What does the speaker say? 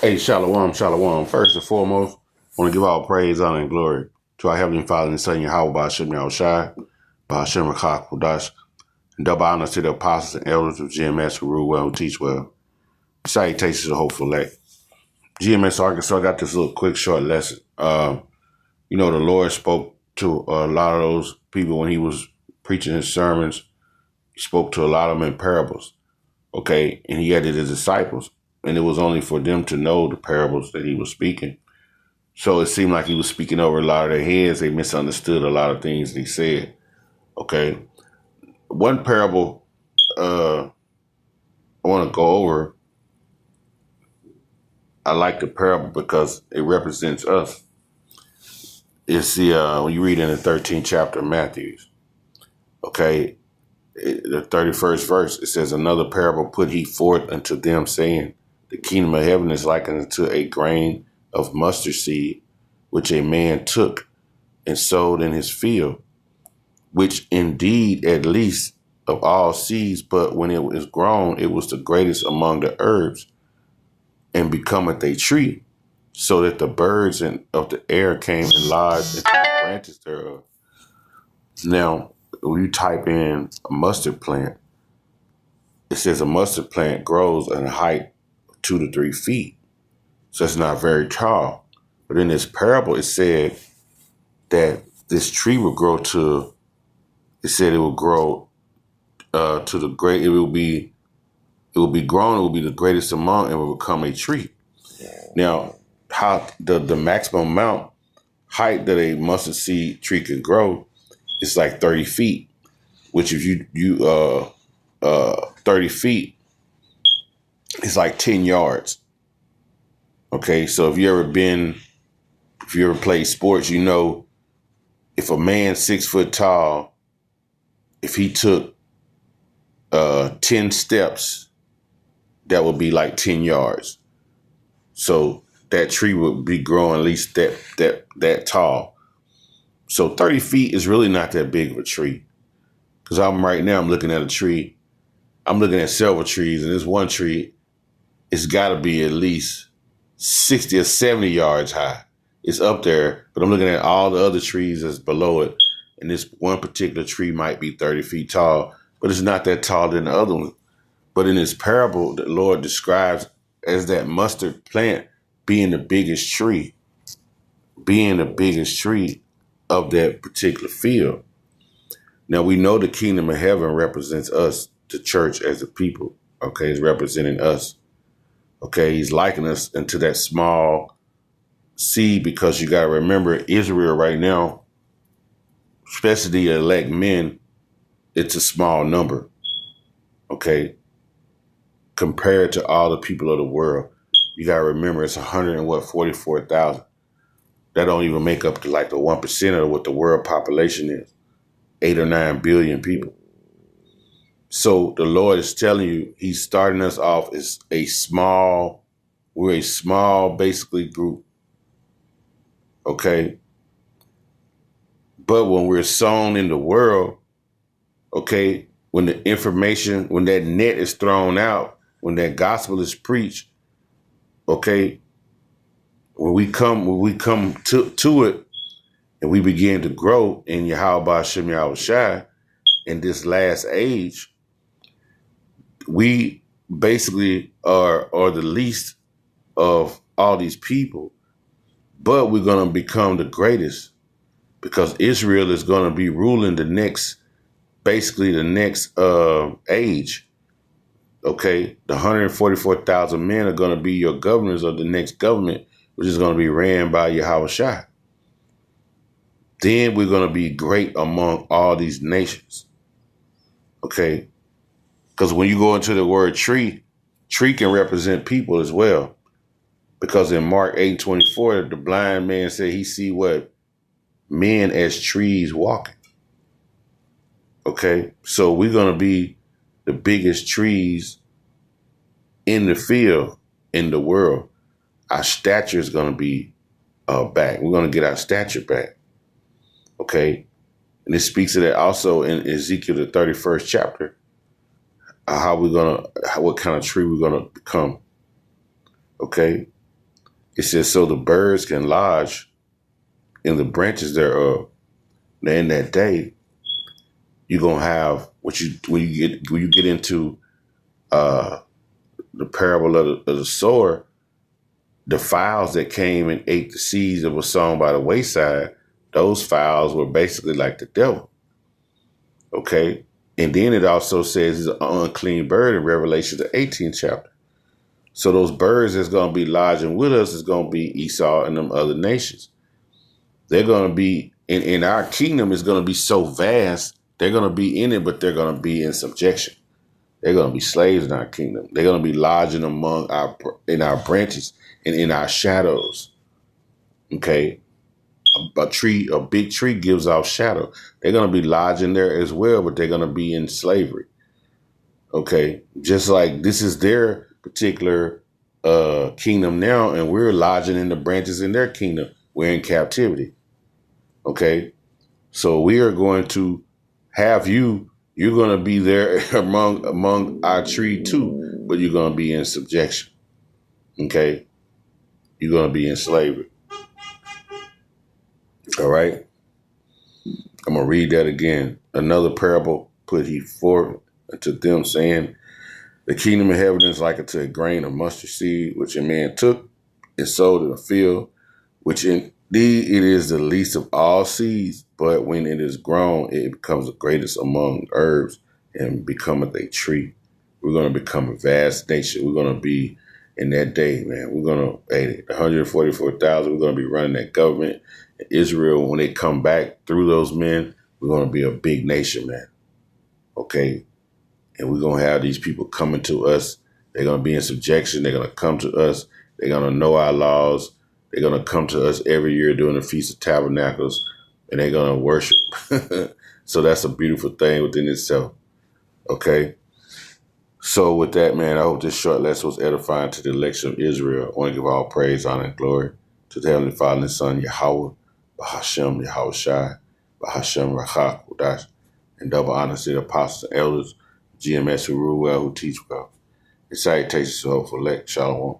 Hey, Shalom, Shalom. First and foremost, I want to give all praise, honor, and glory to our Heavenly Father and Son, Yahweh, Ba'ashem Yahushai, Ba'ashem Rakah Kodash, and double honor to the apostles and elders of GMS who rule well, who teach well. Salutations to the hopeful elect. GMS Arkansas got this little quick, short lesson. The Lord spoke to a lot of those people when he was preaching his sermons. He spoke to a lot of them in parables, okay? And he added his disciples. And it was only for them to know the parables that he was speaking. So it seemed like he was speaking over a lot of their heads. They misunderstood a lot of things that he said. Okay. One parable I want to go over. I like the parable because it represents us. It's when you read in the 13th chapter of Matthew, okay, the 31st verse, it says, another parable put he forth unto them, saying, the kingdom of heaven is likened unto a grain of mustard seed, which a man took and sowed in his field, which indeed at least of all seeds, but when it was grown, it was the greatest among the herbs, and becometh a tree, so that the birds of the air came and lodged into the branches thereof. Now, when you type in a mustard plant, it says a mustard plant grows at a height of 2 to 3 feet. So it's not very tall. But in this parable, it said that this tree would grow to, it said it would grow to the great, it will be grown, it will be the greatest among, and will become a tree. Now, how the maximum amount height that a mustard seed tree can grow is like 30 feet, which if you 30 feet is like 10 yards. Okay, so if you ever played sports, you know, if a man 6 foot tall, if he took 10 steps, that would be like 10 yards. So that tree would be growing at least that tall. So 30 feet is really not that big of a tree. Because I'm looking at a tree. I'm looking at several trees, and this one tree, it's got to be at least 60 or 70 yards high. It's up there, but I'm looking at all the other trees that's below it. And this one particular tree might be 30 feet tall, but it's not that tall than the other one. But in this parable, the Lord describes as that mustard plant being the biggest tree of that particular field. Now, we know the kingdom of heaven represents us, the church as a people. Okay, it's representing us. Okay, he's likening us into that small seed because you got to remember Israel right now, especially the elect men, it's a small number. Okay, compared to all the people of the world, you got to remember it's 44,000. That don't even make up to like the 1% of what the world population is, 8 or 9 billion people. So the Lord is telling you, he's starting us off as we're a small, basically group. Okay. But when we're sown in the world, okay, when the information, when that net is thrown out, when that gospel is preached, okay, when we come to it and we begin to grow in Yahweh Ba'ashem Yahushai in this last age, we basically are the least of all these people, but we're going to become the greatest because Israel is going to be ruling the next age. Okay, the 144,000 men are going to be your governors of the next government, which is going to be ran by Yahweh Shai. Then we're going to be great among all these nations. Okay, because when you go into the word tree can represent people as well. Because in Mark 8:24, the blind man said he see what? Men as trees walking. Okay, so we're going to be the biggest trees in the field, in the world. Our stature is going to be back. We're going to get our stature back. Okay, and it speaks of that also in Ezekiel, the 31st chapter, what kind of tree we're going to become. Okay, It says, so the birds can lodge in the branches thereof. Now in that day, you're gonna have when you get into the parable of the sower, the fowls that came and ate the seeds that were sown by the wayside, those fowls were basically like the devil. Okay. And then it also says it's an unclean bird in Revelation, the 18th chapter. So those birds that's going to be lodging with us is going to be Esau and them other nations. They're going to be in our kingdom is going to be so vast. They're going to be in it, but they're going to be in subjection. They're going to be slaves in our kingdom. They're going to be lodging in our branches and in our shadows. Okay. A big tree gives off shadow. They're going to be lodging there as well, but they're going to be in slavery. Okay. Just like this is their particular kingdom now, and we're lodging in the branches in their kingdom. We're in captivity. Okay. So we are going to have you're going to be there among our tree too, but you're going to be in subjection. Okay. You're going to be in slavery. All right. I'm going to read that again. Another parable put he forth unto them, saying, the kingdom of heaven is like unto a grain of mustard seed, which a man took and sowed in a field, which indeed it is the least of all seeds, but when it is grown, it becomes the greatest among herbs and becometh a tree. We're going to become a vast nation. We're going to be in that day, man. We're going to, 144,000, we're going to be running that government. Israel, when they come back through those men, we're going to be a big nation, man. Okay. And we're going to have these people coming to us. They're going to be in subjection. They're going to come to us. They're going to know our laws. They're going to come to us every year during the Feast of Tabernacles, and they're going to worship. So that's a beautiful thing within itself. Okay. So with that, man, I hope this short lesson was edifying to the election of Israel. I want to give all praise, honor, and glory to the Heavenly Father and His Son, Yahweh, Bahashem, Yahweh Shai, Bahashem, Rachak, Udash, and double honor to the apostles and elders, GMS who rule well, who teach well. And salutations to hopeful elect. Shalom.